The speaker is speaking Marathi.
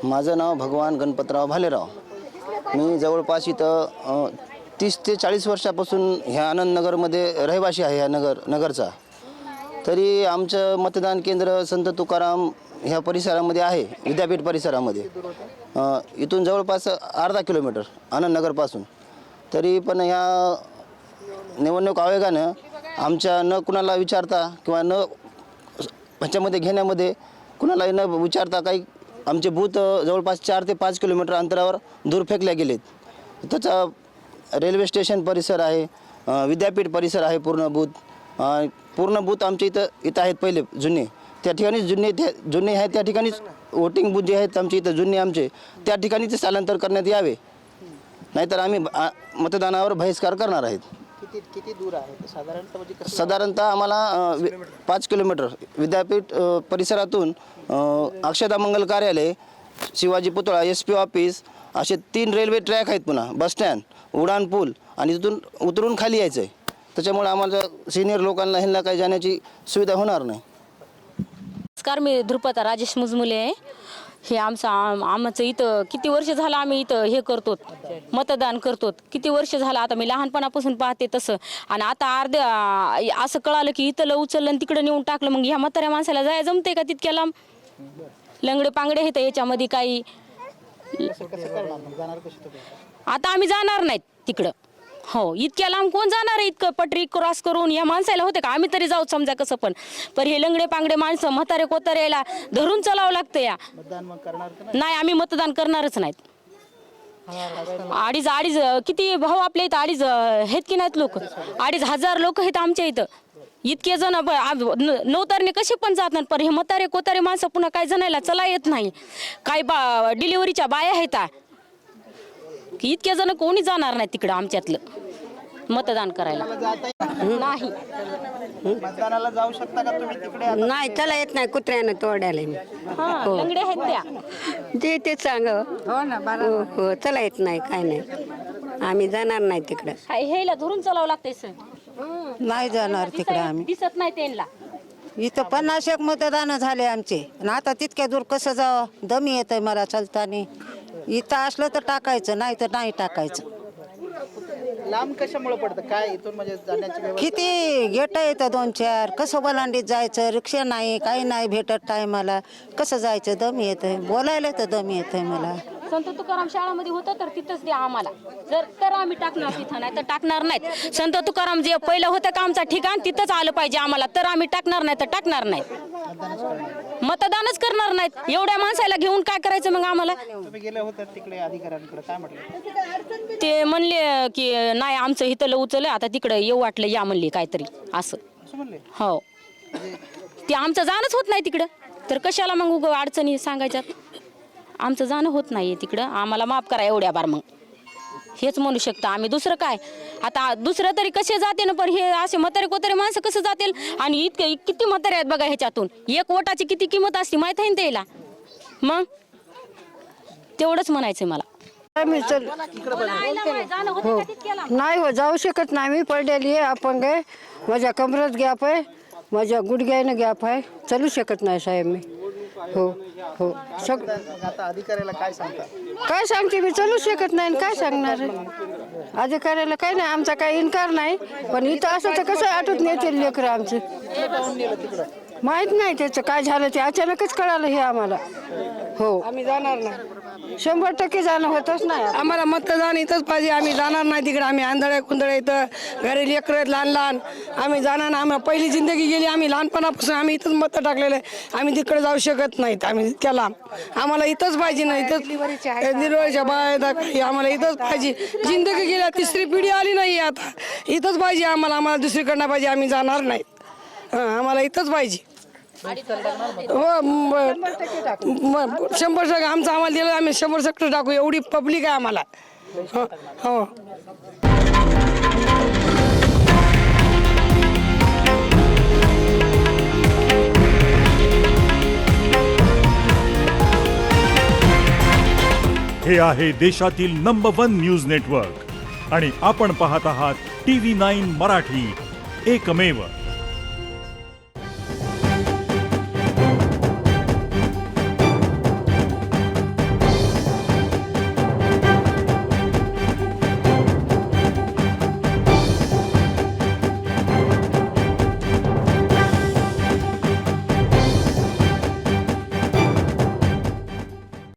माझं नाव भगवान गणपतराव भालेराव. मी जवळपास इथं 30 ते 40 वर्षापासून ह्या आनंदनगरमध्ये रहिवासी आहे. ह्या नगरचा. तरी आमचं मतदान केंद्र संत तुकाराम ह्या परिसरामध्ये आहे, विद्यापीठ परिसरामध्ये. इथून जवळपास अर्धा किलोमीटर आनंदनगरपासून. तरी पण ह्या निवडणूक आयोगानं आमच्या न कुणाला विचारता किंवा न ह्याच्यामध्ये घेण्यामध्ये कुणालाही न विचारता काही आमचे बूथ जवळपास 4 ते 5 किलोमीटर अंतरावर दूर फेकल्या गेलेत. त्याचा रेल्वे स्टेशन परिसर आहे, विद्यापीठ परिसर आहे. पूर्ण बूथ आमचे इथं आहेत पहिले जुने. त्या ठिकाणी जुने आहेत त्या ठिकाणीच वोटिंग बूथ जे आहेत आमचे इथं जुने आमचे, त्या ठिकाणी ते स्थलांतर करण्यात यावे, नाहीतर आम्ही मतदानावर बहिष्कार करणार आहेत. किती दूर आहे साधारणतः? साधारणतः आम्हाला 5 किलोमीटर विद्यापीठ परिसरातून अक्षदा मंगल कार्यालय, शिवाजी पुतळा, SP ऑफिस असे 3 रेल्वे ट्रॅक आहेत. पुन्हा बस स्टँड, उड्डाण पूल आणि तिथून उतरून खाली यायचं आहे. त्याच्यामुळे आम्हाला सिनियर लोकांना ह्यांना काही जाण्याची सुविधा होणार नाही. नमस्कार, मी ध्रुपदा राजेश मुजमुले आहे. हे आमचं इथं किती वर्ष झालं आम्ही इथं हे करतो, मतदान करतो. किती वर्ष झालं आता, मी लहानपणापासून पाहते तसं. आणि आता असं कळालं की इथं उचललं आणि तिकडं नेऊन टाकलं. मग ह्या म्हाताऱ्या माणसाला जाय जमते का तितक्या लांब? लंगडे पांगडे आहेत याच्यामध्ये काही. आता आम्ही जाणार नाहीत तिकडं. हो, इतक्या लांब कोण जाणार आहे? इतकं पटरी क्रॉस करून या माणसाला होते का? आम्ही तरी जाऊ समजा कसं पण हे लंगडे पांगडे माणसं म्हातारे कोतारेला धरून चालावं लागतं. या नाही, आम्ही मतदान करणारच नाहीत. अडीच किती भाऊ आपल्या इथं? अडीच आहेत की नाहीत लोक? 2,500 लोक आहेत आमच्या इथं. इतके जण नवतरणे कसे पण जातात. पण हे म्हातारे कोतारे माणसं पुन्हा काय जणायला चला येत नाही. काय डिलिव्हरीच्या बाया आहेत की इतके जण कोणी जाणार नाही तिकडं आमच्यातलं मतदान करायला. नाही, मतदानाला जाऊ शकता का तुम्ही तिकडे? नाही, चला येत नाही. कुत्र्यानं तोडायला लंगडे आहेत त्या. ते सांग. हो ना, हो, चला येत नाही, काय नाही. आम्ही जाणार नाही तिकडे. हेला धरून चालावं लागतंय सर. नाही जाणार तिकडे आम्ही. दिसत नाही त्यांना. इथं 50 मतदान झाले आमचे. आणि आता तितक्या दूर कसं जावं? दमी येतंय मला चालताना. इथं असलं तर टाकायचं, नाही तर नाही टाकायचं. लांब कशामुळे पडतं काय इथून म्हणजे जाण्याची व्यवस्था? किती गेट येतं 2-4. कसं बलांडीत जायचं? रिक्षा नाही, काही नाही भेटत टायमाला. कसं जायचं? दमी येतंय. बोलायला तर दमी येतंय मला. संत तुकाराम शाळामध्ये होतं तर तिथंच द्या आम्हाला. तर आम्ही टाकणार, तिथं नाही तर टाकणार नाहीत. संत तुकाराम जे पहिलं होतं का आमचं ठिकाण, तिथंच आलं पाहिजे आम्हाला. तर आम्ही टाकणार नाही तर टाकणार नाहीत. मतदानच करणार नाहीत. एवढ्या माणसाला घेऊन काय करायचं मग आम्हाला? तुम्ही गेले होते तिकडे अधिकाऱ्यांकडे, काय म्हटलं? ते म्हणले की नाही, आमचं इथं उचललं, आता तिकडे येऊ वाटलं या म्हणले काहीतरी असं. हो, ते आमचं जाणंच होत नाही तिकडं. तर कशाला मग उग अडचणी सांगायच्यात? आमचं जाणं होत नाही तिकडं. आम्हाला माफ करा एवढ्या बार. मग हेच म्हणू शकता आम्ही. दुसरं काय आता? दुसरं तरी कसे जाते ना, पण हे असे म्हातारे कोतारे माणसं कसं जातील? आणि इतके किती म्हातारे आहेत बघा ह्याच्यातून. एक वोटाची किती किंमत असते माहित आहे ना त्याला. मग तेवढंच म्हणायचंय मला. नाही हो, जाऊ शकत नाही. मी पडलेली आहे, अपंग आहे. माझ्या कमरेत गॅप आहे, माझ्या गुडघ्यानं गॅप आहे. चालू शकत नाही साहेब मी. हो हो, आता अधिकाऱ्याला काय सांगता? काय सांगते मी? चालू शकत नाही. काय सांगणार? अधिकाऱ्याला काय नाही, आमचा काही इन्कार नाही. पण इथं असं तर कसं आटून नेतील लेकरं आमचं? माहित नाही त्याचं काय झालं ते. अचानकच कळालं हे आम्हाला. हो, आम्ही जाणार नाही. 100% जाणं होतच नाही. आम्हाला मतदान इथंच पाहिजे. आम्ही जाणार नाही तिकडे. आम्ही आंधळे कुंदळे इथं घरी लेकरं आहेत लहान लहान. आम्ही जाणार नाही. आम्हाला पहिली जिंदगी गेली. आम्ही लहानपणापासून आम्ही इथंच मतं टाकलेलं आहे. आम्ही तिकडे जाऊ शकत नाहीत. आम्ही इतक्या लांब. आम्हाला इथंच पाहिजे. नाही इथंच डिलिव्हरीच्या बाया काही आम्हाला इथंच पाहिजे. जिंदगी गेल्या, तिसरी पिढी आली नाही आता. इथंच पाहिजे आम्हाला दुसरीकडनं पाहिजे. आम्ही जाणार नाहीत. आम्हाला इथंच पाहिजे. हो, 100% आमचं आम्हाला दिलं. आम्ही 100% टाकू. एवढी पब्लिक आहे आम्हाला. हो. हे आहे देशातील नंबर 1 न्यूज नेटवर्क आणि आपण पाहत आहात TV9 मराठी, एकमेव.